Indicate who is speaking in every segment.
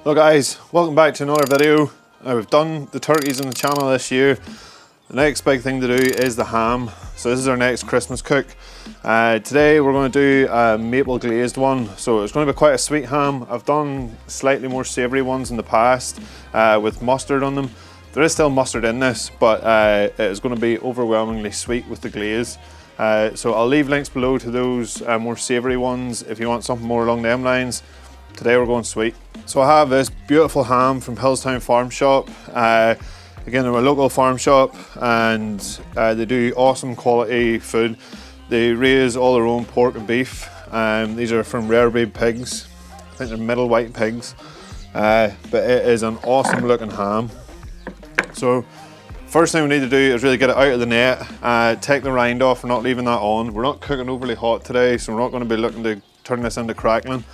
Speaker 1: Hello guys, welcome back to another video. We've done the turkeys on the channel this year. The next big thing to do is the ham. So this is our next Christmas cook. Today we're going to do a maple glazed one. So it's going to be quite a sweet ham. I've done slightly more savoury ones in the past with mustard on them. There is still mustard in this, but it is going to be overwhelmingly sweet with the glaze. So I'll leave links below to those more savoury ones if you want something more along them lines. Today we're going sweet. So I have this beautiful ham from Hillstown farm shop. Again, they're a local farm shop and they do awesome quality food. They raise all their own pork and beef. These are from rare breed pigs. I think they're middle white pigs. But it is an awesome looking ham. So first thing we need to do is really get it out of the net, take the rind off. We're not leaving that on. We're not cooking overly hot today, so we're not going to be looking to turn this into crackling.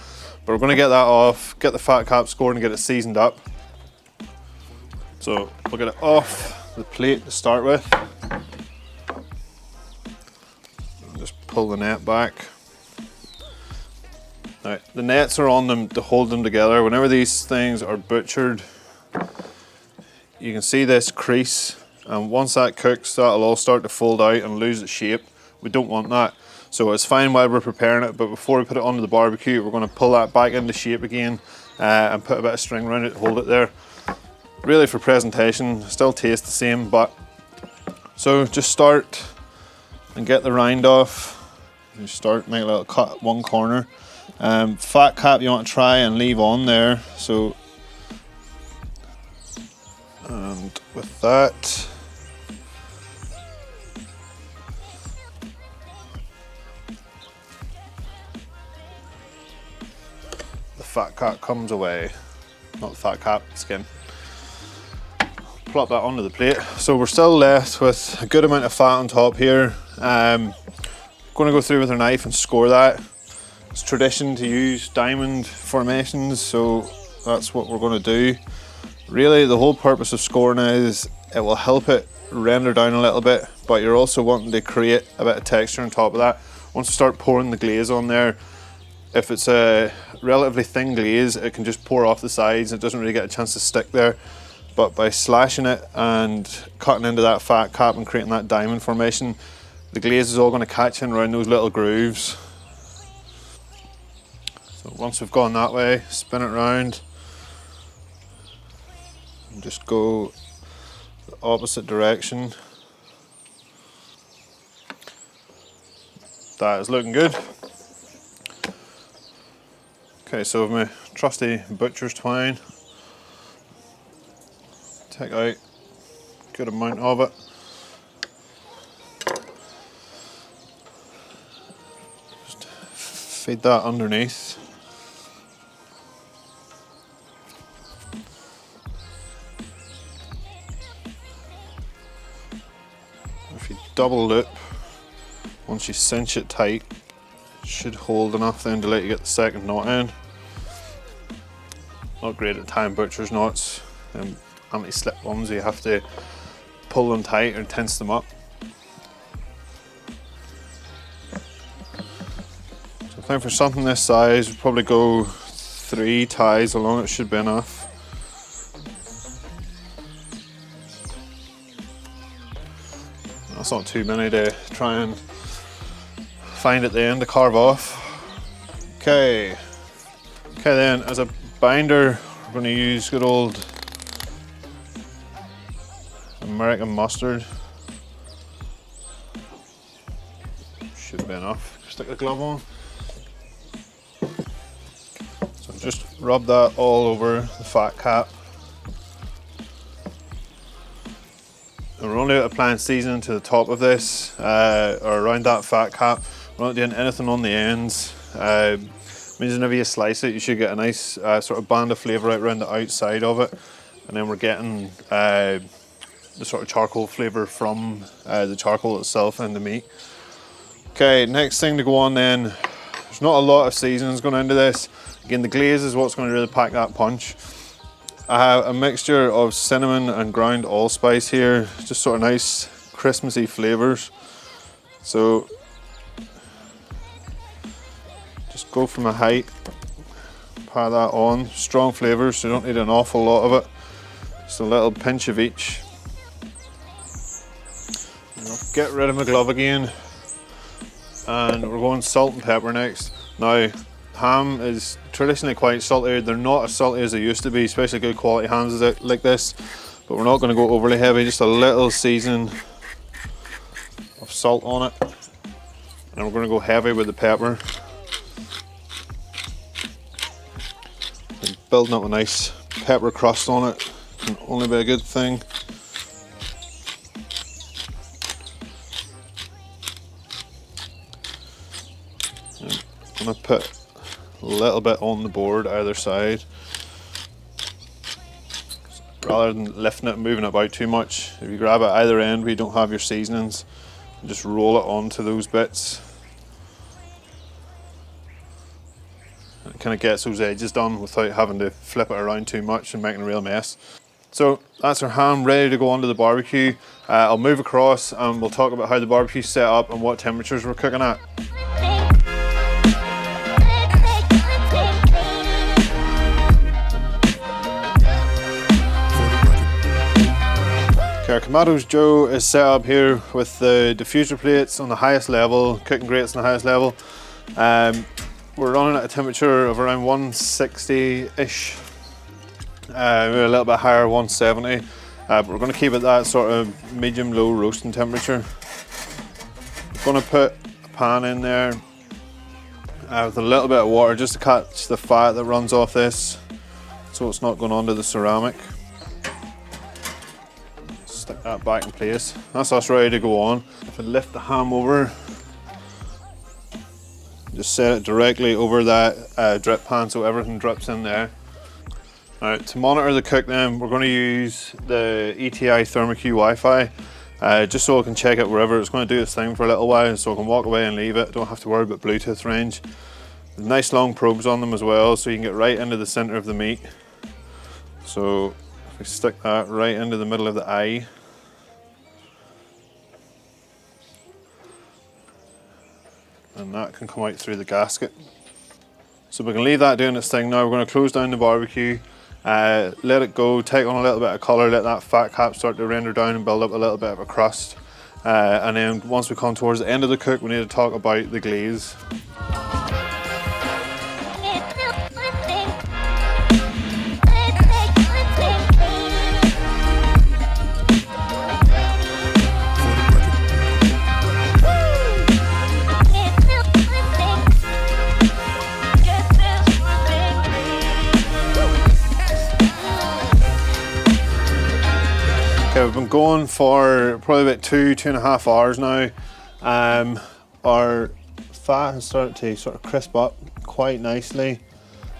Speaker 1: But we're going to get that off, get the fat cap scored and get it seasoned up. So we'll get it off the plate to start with. Just pull the net back. Now, the nets are on them to hold them together. Whenever these things are butchered, you can see this crease, and once that cooks, that'll all start to fold out and lose its shape. We don't want that. So it's fine while we're preparing it, but before we put it onto the barbecue, we're going to pull that back into shape again and put a bit of string around it to hold it there. Really for presentation, still tastes the same, but so just start and get the rind off. You start, make a little cut one corner. Fat cap you want to try and leave on there. So, and with that, fat cap comes away, not the fat cap, skin. Plop that onto the plate. So we're still left with a good amount of fat on top here. Going to go through with a knife and score that. It's tradition to use diamond formations, so that's what we're going to do. Really, the whole purpose of scoring is it will help it render down a little bit, but you're also wanting to create a bit of texture on top of that. Once you start pouring the glaze on there, if it's a relatively thin glaze, it can just pour off the sides. It doesn't really get a chance to stick there. But by slashing it and cutting into that fat cap and creating that diamond formation, the glaze is all going to catch in around those little grooves. So once we've gone that way, spin it round and just go the opposite direction. That is looking good. Okay, so with my trusty butcher's twine, take out a good amount of it. Just feed that underneath. If you double loop, once you cinch it tight, should hold enough then to let you get the second knot in. Not great at tying butcher's knots. Anti-slip ones, you have to pull them tight or tense them up. So I think for something this size, we'll probably go 3 ties along, it should be enough. That's not too many to try and find at the end to carve off. Okay then, as a binder, we're going to use good old American mustard. Should be enough. Stick the glove on. So just rub that all over the fat cap. And we're only applying seasoning to the top of this, or around that fat cap. We're not doing anything on the ends. Means whenever you slice it, you should get a nice sort of band of flavour out around the outside of it. And then we're getting the sort of charcoal flavour from the charcoal itself and the meat. Okay, next thing to go on then, there's not a lot of seasonings going into this. Again, the glaze is what's going to really pack that punch. I have a mixture of cinnamon and ground allspice here, just sort of nice Christmassy flavours. So just go from a height, pat that on. Strong flavours, so you don't need an awful lot of it. Just a little pinch of each. I'll get rid of my glove again. And we're going salt and pepper next. Now, ham is traditionally quite salty. They're not as salty as they used to be, especially good quality hams like this. But we're not going to go overly heavy, just a little seasoning of salt on it. And we're going to go heavy with the pepper. And building up a nice pepper crust on it can only be a good thing. I'm going to put a little bit on the board either side, rather than lifting it and moving it about too much. If you grab it either end where you don't have your seasonings, and just roll it onto those bits, and it kind of gets those edges done without having to flip it around too much and making a real mess. So that's our ham ready to go onto the barbecue. I'll move across and we'll talk about how the barbecue's set up and what temperatures we're cooking at. Okay, our Kamado's Joe is set up here with the diffuser plates on the highest level, cooking grates on the highest level. We're running at a temperature of around 160-ish, maybe a little bit higher, 170, but we're going to keep it that sort of medium-low roasting temperature. We're going to put a pan in there with a little bit of water just to catch the fat that runs off this, so it's not going onto the ceramic. Stick that back in place. That's us ready to go on. If I lift the ham over, just set it directly over that drip pan so everything drips in there. Now, to monitor the cook then, we're going to use the ETI ThermoQ Wi-Fi just so I can check it wherever. It's going to do its thing for a little while so I can walk away and leave it. Don't have to worry about Bluetooth range. There's nice long probes on them as well so you can get right into the centre of the meat. So if we stick that right into the middle of the eye, and that can come out through the gasket. So we can leave that doing its thing now. We're going to close down the barbecue, let it go, take on a little bit of colour, let that fat cap start to render down and build up a little bit of a crust. And then once we come towards the end of the cook, we need to talk about the glaze. Okay, we've been going for probably about 2.5 hours now. Our fat has started to sort of crisp up quite nicely.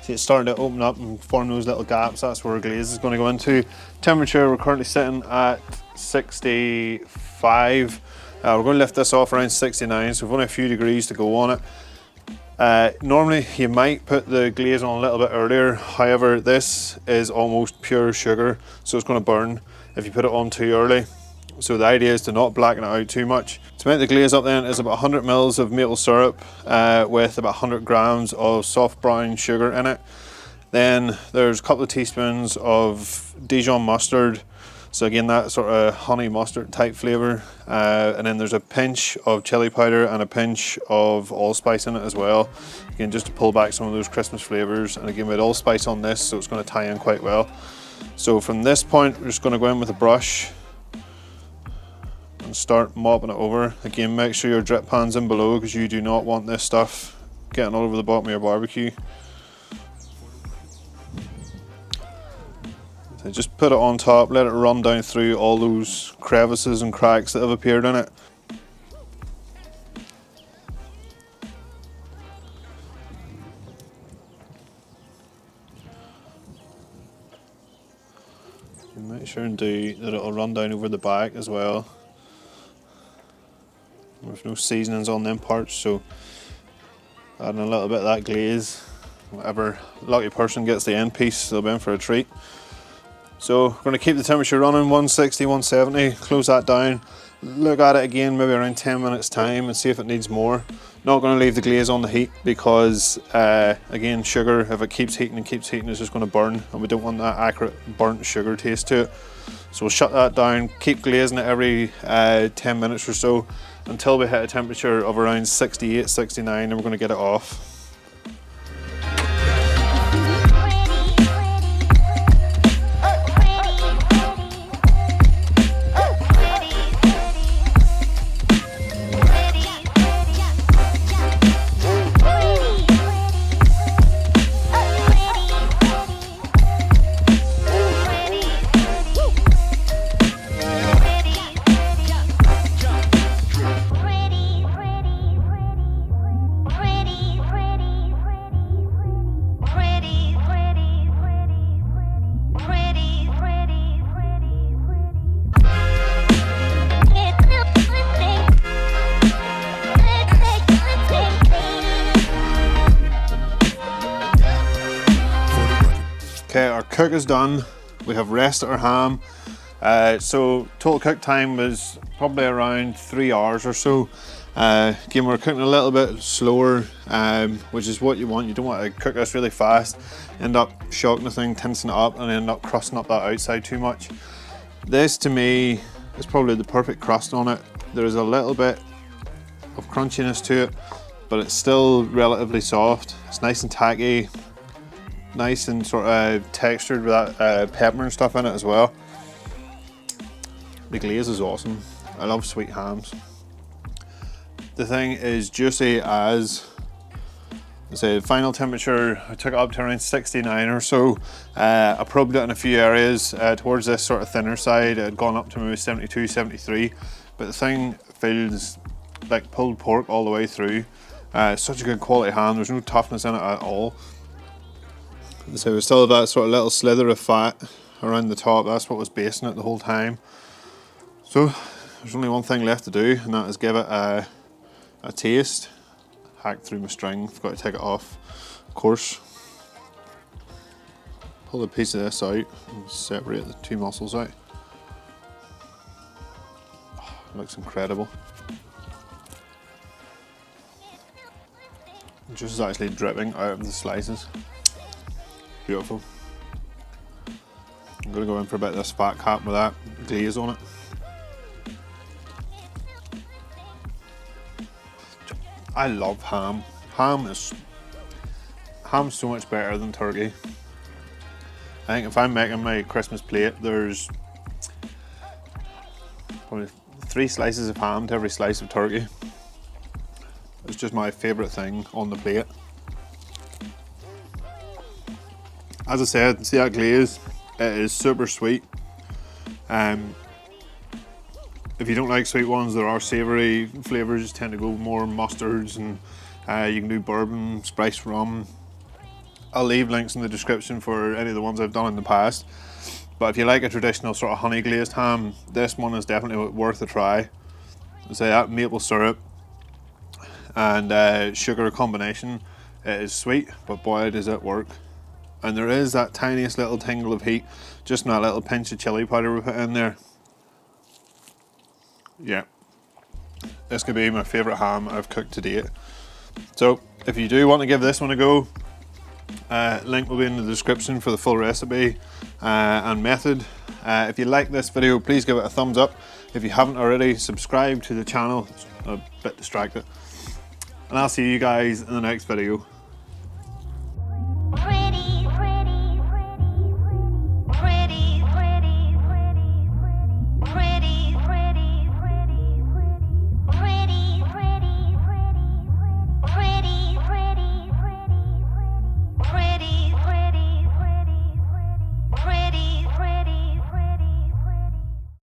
Speaker 1: See, it's starting to open up and form those little gaps. That's where our glaze is going to go into. Temperature, we're currently sitting at 65. We're going to lift this off around 69, so we've only a few degrees to go on it. Normally you might put the glaze on a little bit earlier, however this is almost pure sugar, so it's going to burn if you put it on too early. So the idea is to not blacken it out too much. To make the glaze up then is about 100 mils of maple syrup with about 100 grams of soft brown sugar in it. Then there's a couple of teaspoons of Dijon mustard, so again that sort of honey mustard type flavour, and then there's a pinch of chili powder and a pinch of allspice in it as well, again just to pull back some of those Christmas flavours. And again with allspice on this, so it's going to tie in quite well. So from this point we're just going to go in with a brush and start mopping it over. Again, make sure your drip pan's in below because you do not want this stuff getting all over the bottom of your barbecue. So just put it on top, let it run down through all those crevices and cracks that have appeared in it. And make sure and do that it'll run down over the back as well. There's no seasonings on them parts, so adding a little bit of that glaze, whatever lucky person gets the end piece, they'll be in for a treat. So we're going to keep the temperature running, 160, 170, close that down, look at it again maybe around 10 minutes time and see if it needs more. Not going to leave the glaze on the heat because again, sugar, if it keeps heating and keeps heating, it's just going to burn, and we don't want that accurate burnt sugar taste to it. So we'll shut that down, keep glazing it every 10 minutes or so until we hit a temperature of around 68, 69, and we're going to get it off. Okay, our cook is done. We have rested our ham. So total cook time was probably around 3 hours or so. Again, we're cooking a little bit slower, which is what you want. You don't want to cook this really fast, end up shocking the thing, tensing it up, and end up crusting up that outside too much. This to me is probably the perfect crust on it. There's a little bit of crunchiness to it, but it's still relatively soft. It's nice and tacky. Nice and sort of textured with that pepper and stuff in it as well. The glaze is awesome. I love sweet hams. The thing is juicy as I say. Final temperature, I took it up to around 69 or so. I probed it in a few areas towards this sort of thinner side. It had gone up to maybe 72, 73, but the thing feels like pulled pork all the way through. Such a good quality ham. There's no toughness in it at all. So we still have that sort of little slither of fat around the top. That's what was basting it the whole time. So there's only one thing left to do, and that is give it a taste. Hacked through my string, I've got to take it off, of course. Pull a piece of this out and separate the two muscles out. Oh, it looks incredible. The juice is actually dripping out of the slices. Beautiful. I'm going to go in for a bit of this fat cap with that glaze on it. I love ham. Ham's so much better than turkey. I think if I'm making my Christmas plate, there's probably 3 slices of ham to every slice of turkey. It's just my favourite thing on the plate. As I said, see that glaze? It is super sweet. If you don't like sweet ones, there are savoury flavours, tend to go more mustards, and you can do bourbon, spiced rum. I'll leave links in the description for any of the ones I've done in the past. But if you like a traditional sort of honey glazed ham, this one is definitely worth a try. So that maple syrup and sugar combination, it is sweet, but boy does it work. And there is that tiniest little tingle of heat, just in that little pinch of chili powder we put in there. Yeah, this could be my favourite ham I've cooked to date. So if you do want to give this one a go, link will be in the description for the full recipe and method. If you like this video, please give it a thumbs up. If you haven't already, subscribe to the channel. It's a bit distracted. And I'll see you guys in the next video.